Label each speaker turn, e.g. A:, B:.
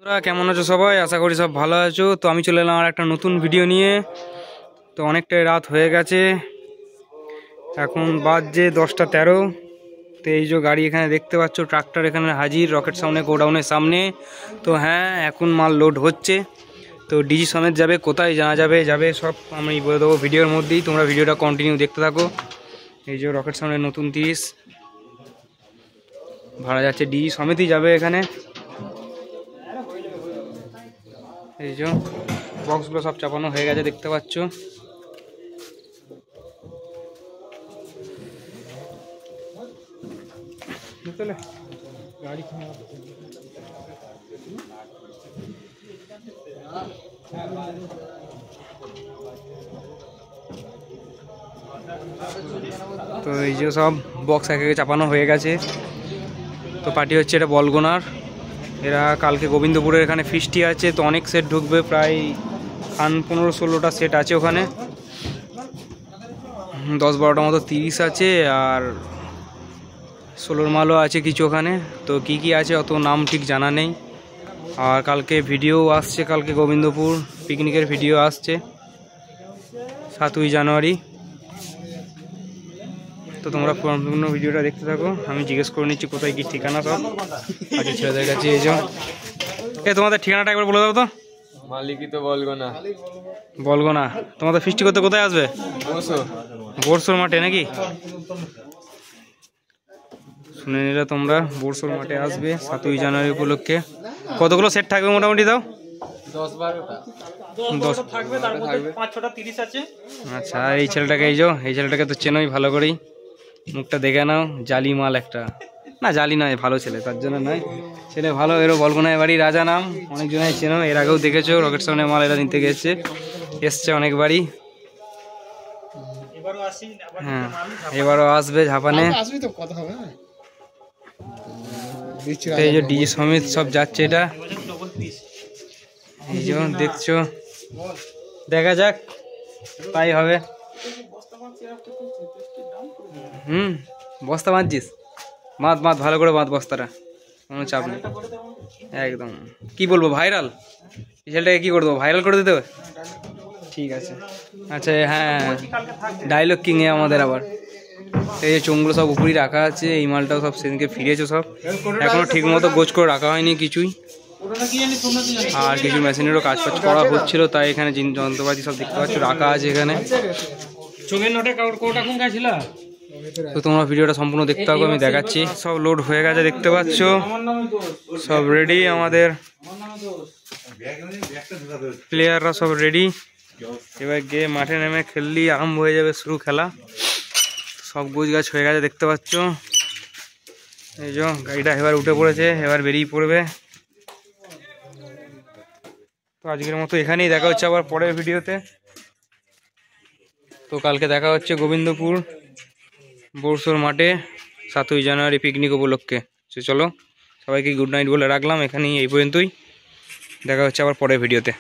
A: তোমরা কেমন আছো সবাই? আশা করি সব ভালো আছো। তো আমি চলে এলাম আর একটা নতুন ভিডিও নিয়ে। তো অনেকটাই রাত হয়ে গেছে, এখন বাজছে 10টা 13। তো এই যে গাড়ি এখানে দেখতে পাচ্ছ, ট্রাক্টর এখানে হাজির রকেট সামনে, গোডাউনের সামনে। তো হ্যাঁ, এখন মাল লোড হচ্ছে। তো ডিজি সমেত যাবে, কোথায় জানা যাবে সব আমি বলে দেবো ভিডিওর মধ্যেই। তোমরা ভিডিওটা কন্টিনিউ দেখতে থাকো। এই যে রকেট সামনে নতুন 30 ভাড়া যাচ্ছে, ডিজি সমেতই যাবে এখানে। এই যে বক্সগুলো সব চাপানো হয়ে গেছে, দেখতে পাচ্ছ। তো এই যে সব বক্স একে চাপানো হয়ে গেছে। তো পার্টি হচ্ছে এটা বলগোনার। এরা কালকে গোবিন্দপুরের এখানে ফিস্টি আছে, তো অনেক সেট ঢুকবে, প্রায় 15-16টা সেট আছে ওখানে। 10-12টার মতো 30 আছে, আর 16 মালও আছে কিছু ওখানে। তো কি কি আছে অত নাম ঠিক জানা নেই। আর কালকে ভিডিও আসছে, কালকে গোবিন্দপুর পিকনিকের ভিডিও আসছে 7ই জানুয়ারি। তো তোমরা সম্পূর্ণ ভিডিওটা দেখতে থাকো, আমি জিজ্ঞেস করে নিচ্ছি কোথায় কি ঠিকানা সব আছে ছেলেদের কাছে। এই যে তোমাদের ঠিকানাটা একবার বলে দাও তো।
B: মালিকই তো
A: বলগোনা। তোমাদের ফিস্টি করতে কোথায় আসবে? বোরসোর মাঠে নাকি? শুনে নিলে তোমরা, বোরসোর মাঠে আসবে 7ই জানুয়ারি উপলক্ষে। কতগুলো সেট থাকবে মোটামুটি? দাও 10 থাকবে, তার মধ্যে 5-6টা 30 আছে। আচ্ছা, এই ছেলেটাকে এই ছেলেটাকে তো চেনোই ভালো করেই, মুখটা দেখে নাও। জালি মাল একটা, না জালি নয়, ভালো ছেলে, তার জন্য নয়, ছেলে ভালো। এরও বলগোনায় বাড়ি, রাজা নাম, অনেকজনাই চেনো, এর আগেও দেখেছো রকেট সামনে মাল এরা নিতে এসছে অনেকবারই। হ্যাঁ, এবারও আসবে ঝাপানে। এই যে ডিজি সমেত সব যাচ্ছে, এটা এই যে দেখছো, দেখা যাক তাই হবে। বস্তা বাঁধছিস? বাঁধ ভালো করে বাঁধ বস্তাটা, কোনো চাপ নেই একদম। কি বলবো, ভাইরাল ছেলেটাকে কি করে দেবো, ভাইরাল করে দিতে হবে? ঠিক আছে। আচ্ছা হ্যাঁ, ডায়লগ কিং এ আমাদের আবার। এই যে চোঙগুলো সব উপরেই রাখা আছে, এই মালটাও সব সেদিনকে ফিরেছে সব, এখনো ঠিক মতো গোছ করে রাখা হয়নি কিছুই। আর কিছু মেশিনেরও কাজ করা হচ্ছিল, তাই এখানে যন্ত্রপাতি সব দেখতে পাচ্ছ রাখা আছে এখানে। তো তোমরা ভিডিওটা সম্পূর্ণ দেখতে হবে, আমি দেখাচ্ছি। সব লোড হয়ে গেছে দেখতে পাচ্ছ, সব রেডি। আমাদের প্লেয়াররা সব রেডি, এবার গিয়ে মাঠে নেমে খেললি আরম্ভ হয়ে যাবে, শুরু খেলা। সব গোছ গাছ হয়ে গেছে দেখতে পাচ্ছ। এই যে গাড়িটা এবার উঠে পড়েছে, এবার বেরিয়ে পড়বে। তো আজকের মতো এখানেই, দেখা হচ্ছে আবার পরের ভিডিওতে। তো কালকে দেখা হচ্ছে গোবিন্দপুর বোরসোর মাঠে 7ই জানুয়ারি পিকনিক উপলক্ষে। চলো সবাইকে গুড নাইট বলে রাখলাম এখানেই, এই পর্যন্তই। দেখা হচ্ছে আবার পরের ভিডিওতে।